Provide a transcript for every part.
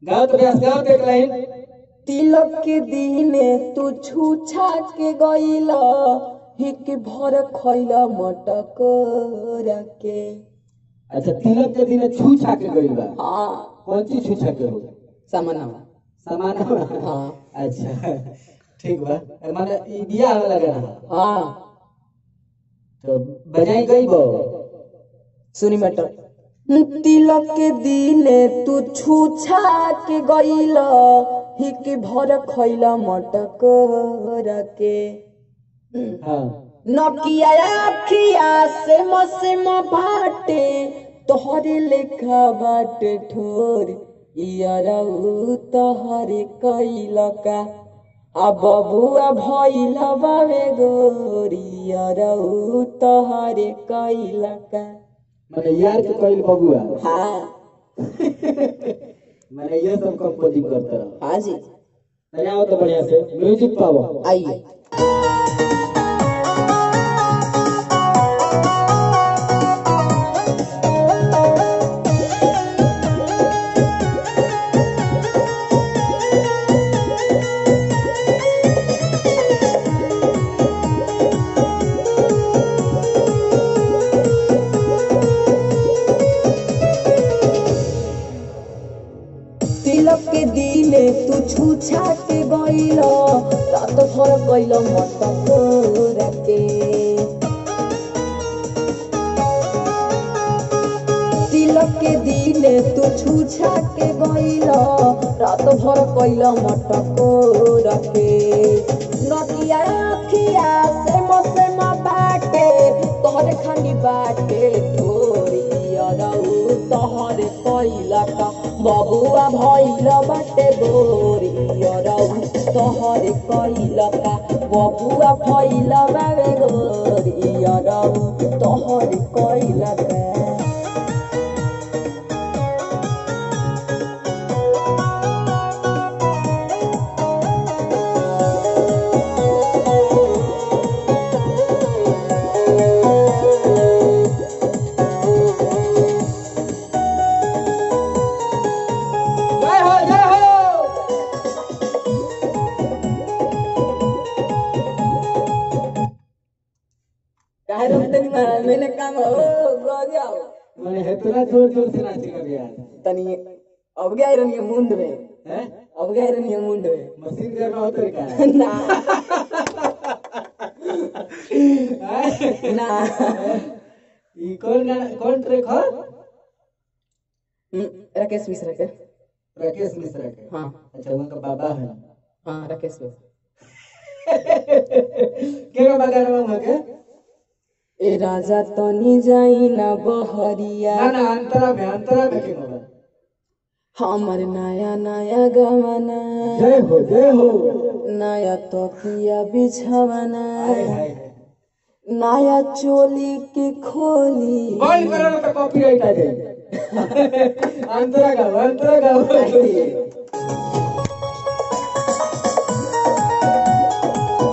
गाओ तो व्यास गाओ तो एक लाइन। तिलक के दिने तू छूछा के गईला हिक भर खैला मटक रखे। अच्छा तिलक के दिन छू छा के गइल बा। हाँ कौन चीज छू छा के हो? सामान। सामान। हाँ अच्छा ठीक बा माने ई दिया वाला गाना। हाँ तो बजाई गई बो सुनी मैटर। तिलक के दिने तू छूछा के गईला हिक भर खैला मटक रखे। हां नकिया अखिया से मसे बाटे तोहरे लेखा बाटे ठोर इयरऊ तोहरे कैला का आ बबुआ भइला बावे गोरियरऊ तोहरे कैला का। माने यार के कइल बबुआ। हाँ माने ये सब कंपोजिंग करता रहा। हाँ जी बजाओ तो बढ़िया से म्यूजिक पाओ। आइए। तिलक के दिने तू छूछा के गईला रात भर गईला मटक रखे। तिलक के दिने तू छूछा के गईला रात भर गईला मटक रखे। नकिया अखिया से मसे बाटे तोहरे खानी बाटे थोड़ी अरऊ तोहरे कैला का बबुआ भइला बाटे गोरी अरऊ तोहरे कैला का बबुआ भइला बावे गोरी अरऊ तोहरे कैला का। मैंने काम हो गया माने हेतुला जोर जोर से नाची कर यार। तनी अब गया रनिया मुंड में हैं अब गया रनिया मुंड में मशीन कर रहा हो तो क्या ना ना ई कौन ट्रैक हो? राकेश मिश्रा के। राकेश मिश्रा के। हाँ अच्छा उनका बाबा है। हाँ राकेश मिश्रा के बाबा गाना में के ए राजा तनी जाई ना बहरिया। ना ना अंतरा में के बाबा हमर नया नया गवाना जय हो नया तकिया बिछवाना हाय हाय नया चोली के खोली बंद करो ना तो कॉपीराइट आ जाए। अंतरा गाओ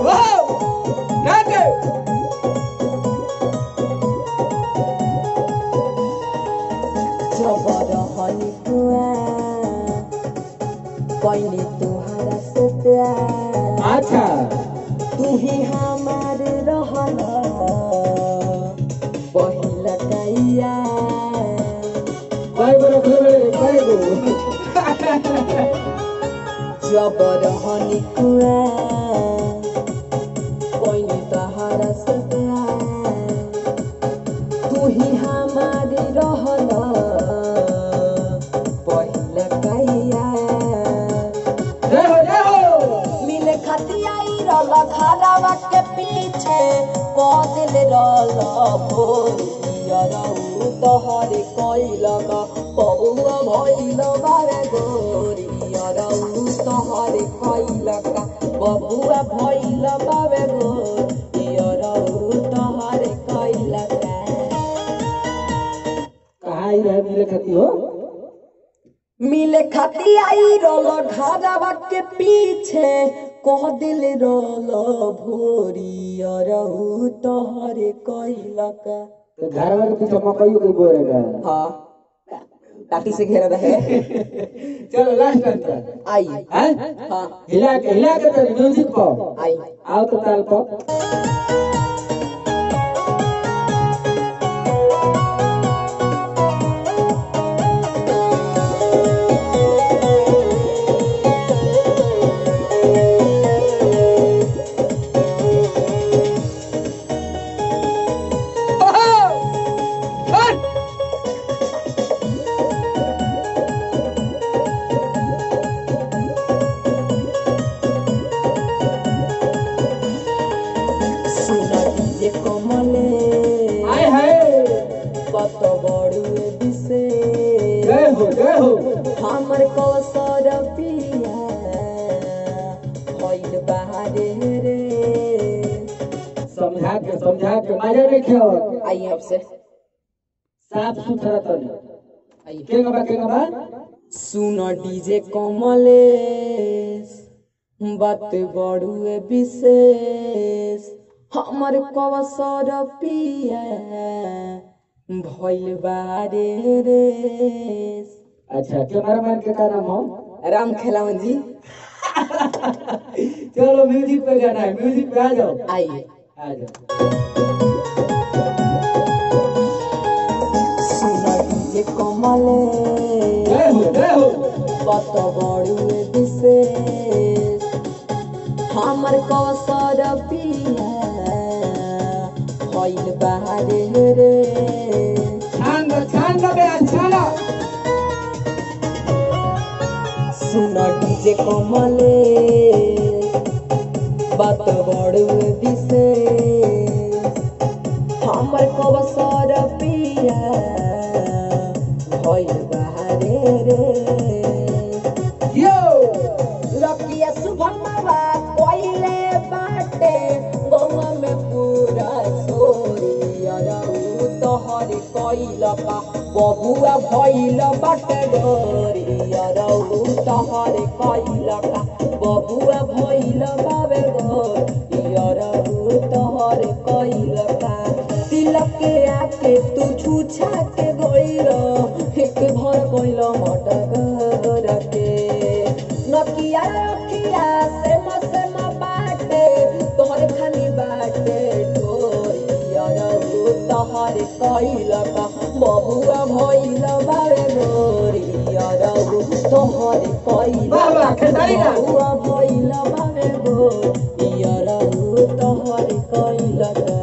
वाओ नाचे जबर हनी हुआ पहले तुहरा से प्यार। अच्छा तू ही हमारे रहना पहिला कैया कई गो रखले कई गो जबर हनी हुआ पहले तुहरा से प्यार। तू ही हमारे रहना पहिला कैया जय हो मिले खतियाई रला खारावा के पीछे कदिल रला भोरियरऊ तोहरे कैला का बबुआ भइला बारे गोरियरऊ तोहरे कैला का बबुआ भइला बारे गोरियरऊ तोहरे कैला का। कहाँ ही रह मिले खती हो? मिले खाती आई रोलो घरवा के पीछे कह दिल रोलो भोरी अरहू तोहरे कैला का। तो घरवा के पीछे मकई कोई बोरेगा। हाँ टाटी से घेरा रहे। चलो लास्ट अंतर आई हैं हाँ हिला के तो म्यूजिक पर आई आओ तो ताल पर हमर कौसर पिया होइल बहारे रे। समझा के मजा नहीं खेओ आई आपसे साफ सुथरा तो नहीं के गबा सुन डीजे कमलेश बात बड़ुए विशेष हमर कौसर पिया भइल बारे रे। अच्छा कैमरामैन के क्या नाम हो राम खेलावन जी। चलो म्यूजिक पे गाना है म्यूजिक पे आ जाओ आइए आ जाओ सुना डीजे कमले जय हो बात बड़ुए विशेष हमर कौसर पिया होइल बारे रे। छान बे छाना सुन डीजे कमले बात बड़ुए विशेष हमर कौसर पिया भइल बारे रे। यो लकिया सुभनवा कोइले बाटे गौवा में पूरा सोरी अरऊ तोहर कोइल का बबुआ भइल बाटे गोरी अरऊ तोहर कोइल का बबुआ भइल बाबे गोरी अरऊ तोहर कोइल का तिलक के आके तू छूछा के गइल एक भर कोइल मटक रखे नकिया रखिया से मसे बाटे तोहर खानी बाटे ढोरी अरऊ तोहर कोइल का बबुआ भइल बारे गोरी अरऊ तोहर कोइल बाबा खेसारी का बबुआ भइल बारे गोरी अरऊ तोहर कोइल का।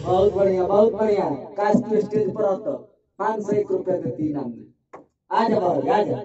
बहुत बढ़िया कास्ट स्टेज पर तो 501 रुपए देती इनाम में आ जा